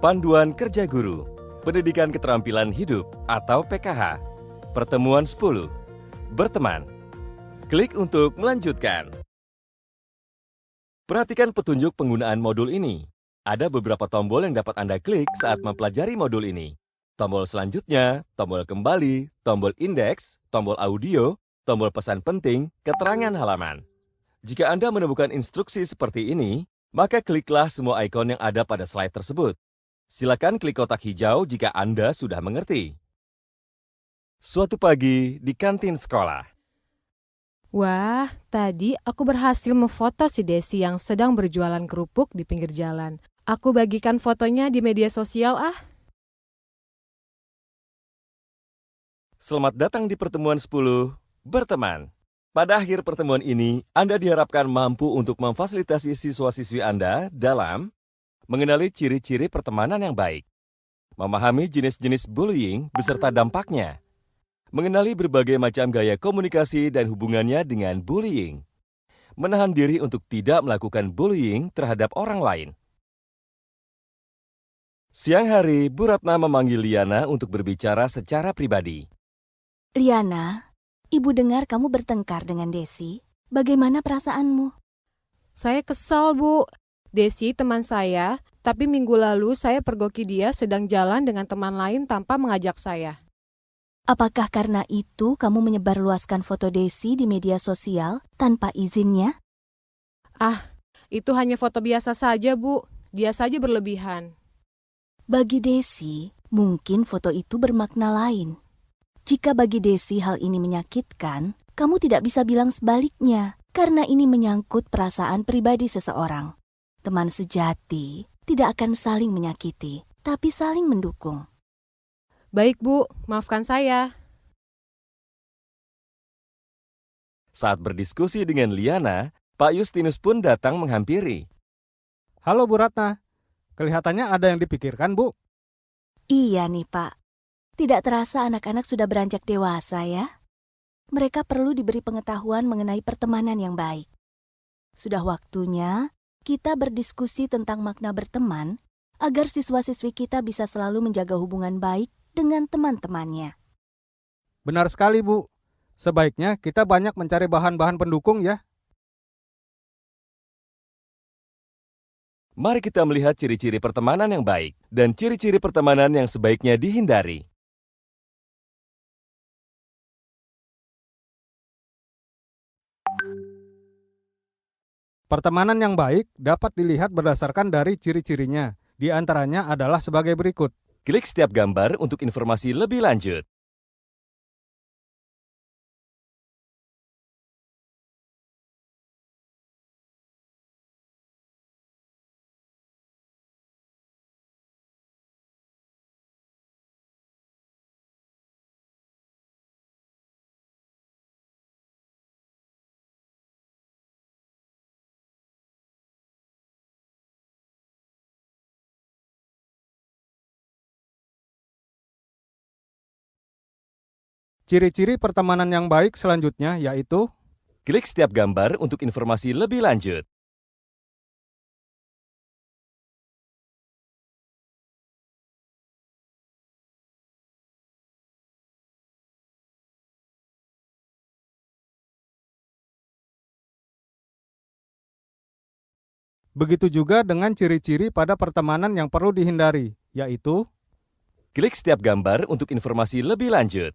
Panduan Kerja Guru, Pendidikan Keterampilan Hidup atau PKH. Pertemuan 10. Berteman. Klik untuk melanjutkan. Perhatikan petunjuk penggunaan modul ini. Ada beberapa tombol yang dapat Anda klik saat mempelajari modul ini. Tombol selanjutnya, tombol kembali, tombol indeks, tombol audio, tombol pesan penting, keterangan halaman. Jika Anda menemukan instruksi seperti ini, maka kliklah semua ikon yang ada pada slide tersebut. Silakan klik kotak hijau jika Anda sudah mengerti. Suatu pagi di kantin sekolah. Wah, tadi aku berhasil memfoto si Desi yang sedang berjualan kerupuk di pinggir jalan. Aku bagikan fotonya di media sosial ah. Selamat datang di pertemuan 10, Berteman. Pada akhir pertemuan ini, Anda diharapkan mampu untuk memfasilitasi siswa-siswi Anda dalam mengenali ciri-ciri pertemanan yang baik, memahami jenis-jenis bullying beserta dampaknya, mengenali berbagai macam gaya komunikasi dan hubungannya dengan bullying, menahan diri untuk tidak melakukan bullying terhadap orang lain. Siang hari, Bu Ratna memanggil Liana untuk berbicara secara pribadi. Liana, Ibu dengar kamu bertengkar dengan Desi. Bagaimana perasaanmu? Saya kesal, Bu. Desi teman saya, tapi minggu lalu saya pergoki dia sedang jalan dengan teman lain tanpa mengajak saya. Apakah karena itu kamu menyebarluaskan foto Desi di media sosial tanpa izinnya? Ah, itu hanya foto biasa saja, Bu. Dia saja berlebihan. Bagi Desi, mungkin foto itu bermakna lain. Jika bagi Desi hal ini menyakitkan, kamu tidak bisa bilang sebaliknya, karena ini menyangkut perasaan pribadi seseorang. Teman sejati tidak akan saling menyakiti, tapi saling mendukung. Baik, Bu. Maafkan saya. Saat berdiskusi dengan Liana, Pak Justinus pun datang menghampiri. Halo Bu Ratna, kelihatannya ada yang dipikirkan Bu. Iya nih Pak, tidak terasa anak-anak sudah beranjak dewasa ya. Mereka perlu diberi pengetahuan mengenai pertemanan yang baik. Sudah waktunya kita berdiskusi tentang makna berteman agar siswa-siswi kita bisa selalu menjaga hubungan baik dengan teman-temannya. Benar sekali Bu, sebaiknya kita banyak mencari bahan-bahan pendukung ya. Mari kita melihat ciri-ciri pertemanan yang baik dan ciri-ciri pertemanan yang sebaiknya dihindari. Pertemanan yang baik dapat dilihat berdasarkan dari ciri-cirinya. Di antaranya adalah sebagai berikut. Klik setiap gambar untuk informasi lebih lanjut. Ciri-ciri pertemanan yang baik selanjutnya yaitu Klik setiap gambar untuk informasi lebih lanjut. begitu juga dengan ciri-ciri pada pertemanan yang perlu dihindari, yaitu Klik setiap gambar untuk informasi lebih lanjut.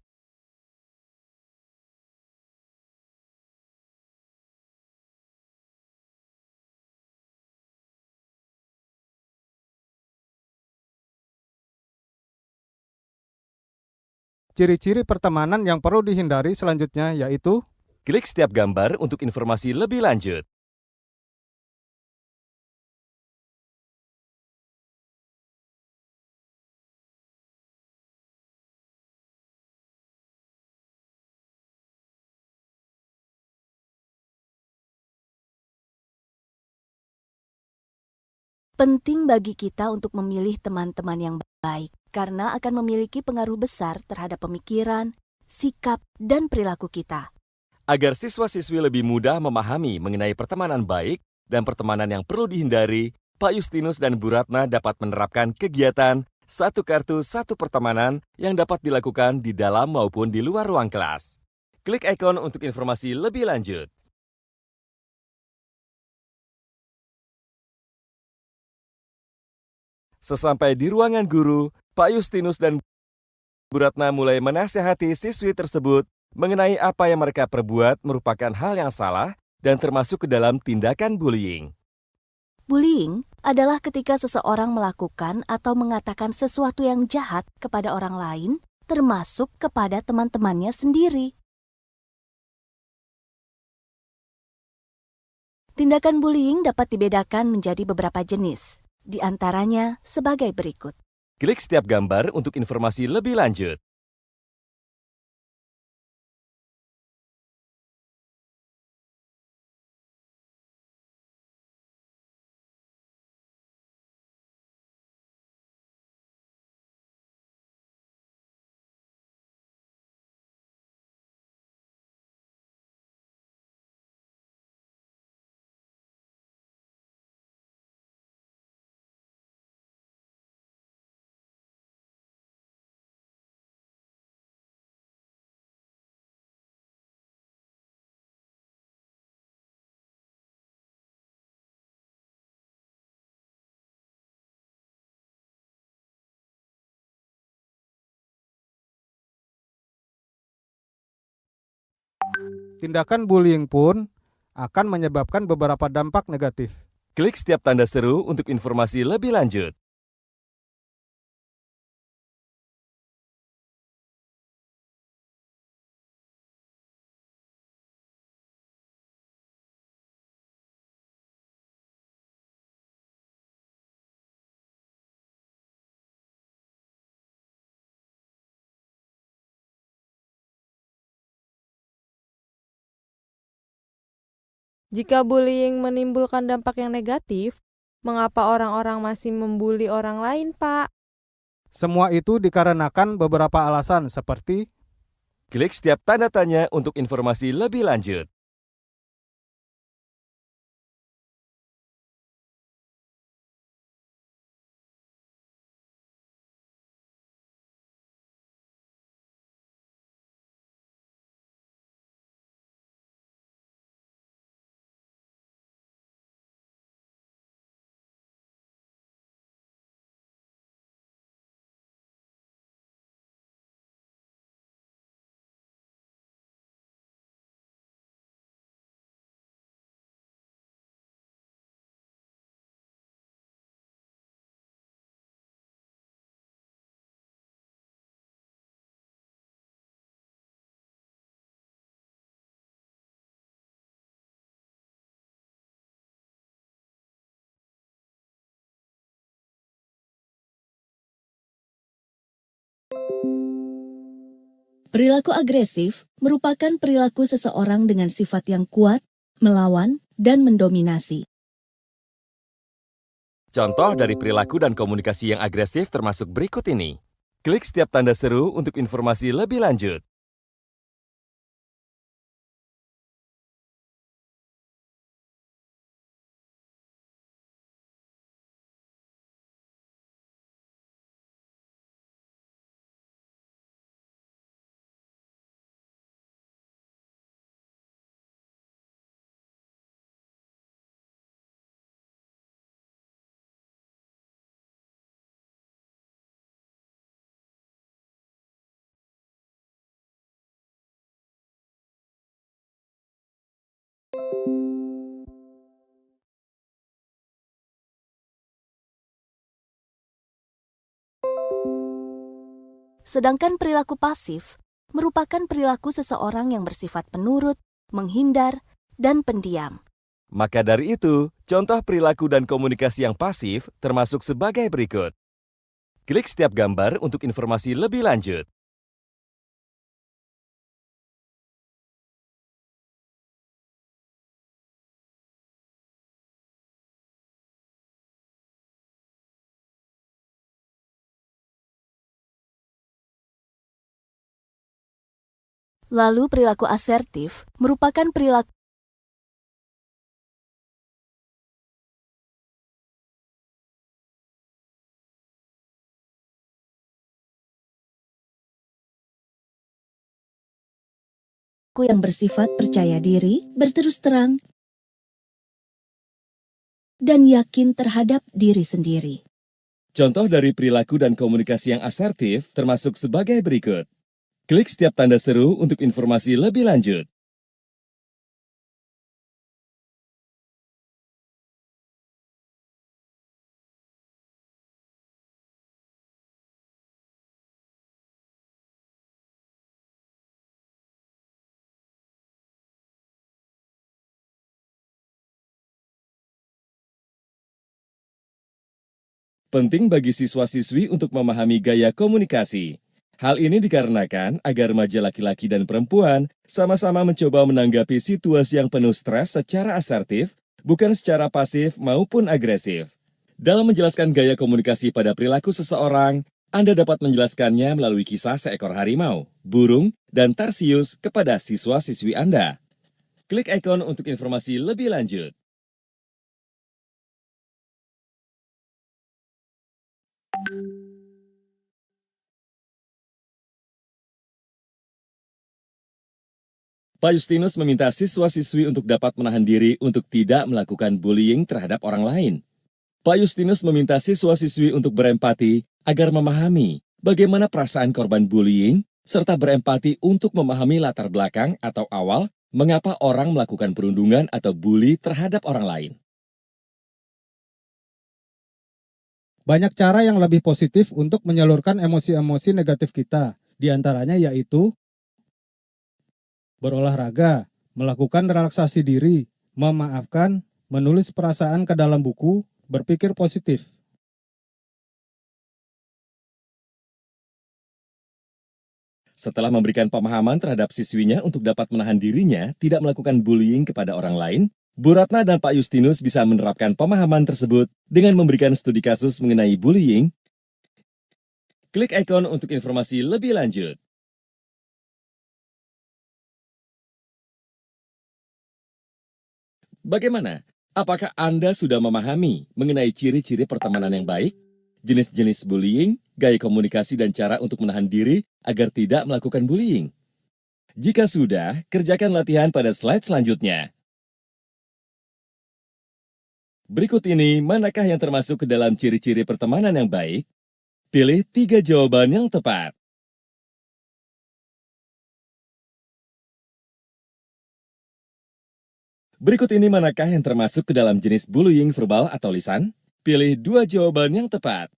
ciri-ciri pertemanan yang perlu dihindari selanjutnya yaitu Klik setiap gambar untuk informasi lebih lanjut. Penting bagi kita untuk memilih teman-teman yang baik, karena akan memiliki pengaruh besar terhadap pemikiran, sikap, dan perilaku kita. Agar siswa-siswi lebih mudah memahami mengenai pertemanan baik dan pertemanan yang perlu dihindari, Pak Justinus dan Bu Ratna dapat menerapkan kegiatan satu kartu satu pertemanan yang dapat dilakukan di dalam maupun di luar ruang kelas. Klik ikon untuk informasi lebih lanjut. Sesampai di ruangan guru, Pak Justinus dan Bu Ratna mulai menasihati siswi tersebut mengenai apa yang mereka perbuat merupakan hal yang salah dan termasuk ke dalam tindakan bullying. Bullying adalah ketika seseorang melakukan atau mengatakan sesuatu yang jahat kepada orang lain, termasuk kepada teman-temannya sendiri. Tindakan bullying dapat dibedakan menjadi beberapa jenis, di antaranya sebagai berikut. Klik setiap gambar untuk informasi lebih lanjut. Tindakan bullying pun akan menyebabkan beberapa dampak negatif. Klik setiap tanda seru untuk informasi lebih lanjut. Jika bullying menimbulkan dampak yang negatif, mengapa orang-orang masih membuli orang lain, Pak? Semua itu dikarenakan beberapa alasan seperti Klik setiap tanda tanya untuk informasi lebih lanjut. Perilaku agresif merupakan perilaku seseorang dengan sifat yang kuat, melawan, dan mendominasi. Contoh dari perilaku dan komunikasi yang agresif termasuk berikut ini. Klik setiap tanda seru untuk informasi lebih lanjut. Sedangkan perilaku pasif merupakan perilaku seseorang yang bersifat penurut, menghindar, dan pendiam. Maka dari itu, contoh perilaku dan komunikasi yang pasif termasuk sebagai berikut. Klik setiap gambar untuk informasi lebih lanjut. Lalu perilaku asertif merupakan perilaku perilaku yang bersifat percaya diri, berterus terang, dan yakin terhadap diri sendiri. Contoh dari perilaku dan komunikasi yang asertif termasuk sebagai berikut. Klik setiap tanda seru untuk informasi lebih lanjut. Penting bagi siswa-siswi untuk memahami gaya komunikasi. Hal ini dikarenakan agar remaja laki-laki dan perempuan sama-sama mencoba menanggapi situasi yang penuh stres secara asertif, bukan secara pasif maupun agresif. Dalam menjelaskan gaya komunikasi pada perilaku seseorang, Anda dapat menjelaskannya melalui kisah seekor harimau, burung, dan tarsius kepada siswa-siswi Anda. Klik ikon untuk informasi lebih lanjut. Pak Justinus meminta siswa-siswi untuk dapat menahan diri untuk tidak melakukan bullying terhadap orang lain. Pak Justinus meminta siswa-siswi untuk berempati agar memahami bagaimana perasaan korban bullying, serta berempati untuk memahami latar belakang atau awal mengapa orang melakukan perundungan atau bully terhadap orang lain. Banyak cara yang lebih positif untuk menyalurkan emosi-emosi negatif kita. Di antaranya yaitu berolahraga, melakukan relaksasi diri, memaafkan, menulis perasaan ke dalam buku, berpikir positif. Setelah memberikan pemahaman terhadap siswinya untuk dapat menahan dirinya tidak melakukan bullying kepada orang lain, Bu Ratna dan Pak Justinus bisa menerapkan pemahaman tersebut dengan memberikan studi kasus mengenai bullying. Klik ikon untuk informasi lebih lanjut. Bagaimana? Apakah Anda sudah memahami mengenai ciri-ciri pertemanan yang baik, jenis-jenis bullying, gaya komunikasi dan cara untuk menahan diri agar tidak melakukan bullying? Jika sudah, kerjakan latihan pada slide selanjutnya. Berikut ini, manakah yang termasuk ke dalam ciri-ciri pertemanan yang baik? Pilih 3 jawaban yang tepat. Berikut ini manakah yang termasuk ke dalam jenis bullying verbal atau lisan? Pilih 2 jawaban yang tepat.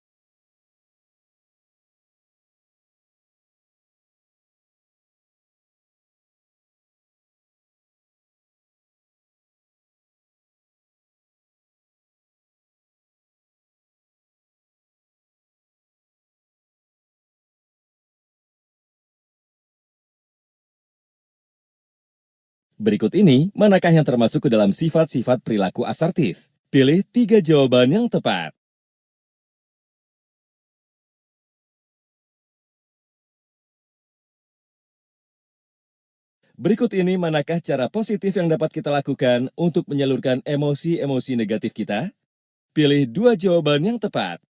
Berikut ini, manakah yang termasuk ke dalam sifat-sifat perilaku asertif? Pilih 3 jawaban yang tepat. Berikut ini, manakah cara positif yang dapat kita lakukan untuk menyalurkan emosi-emosi negatif kita? Pilih 2 jawaban yang tepat.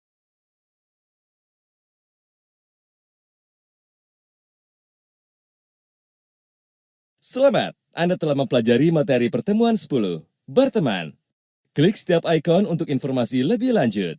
Selamat, Anda telah mempelajari materi pertemuan 10. Berteman. Klik setiap ikon untuk informasi lebih lanjut.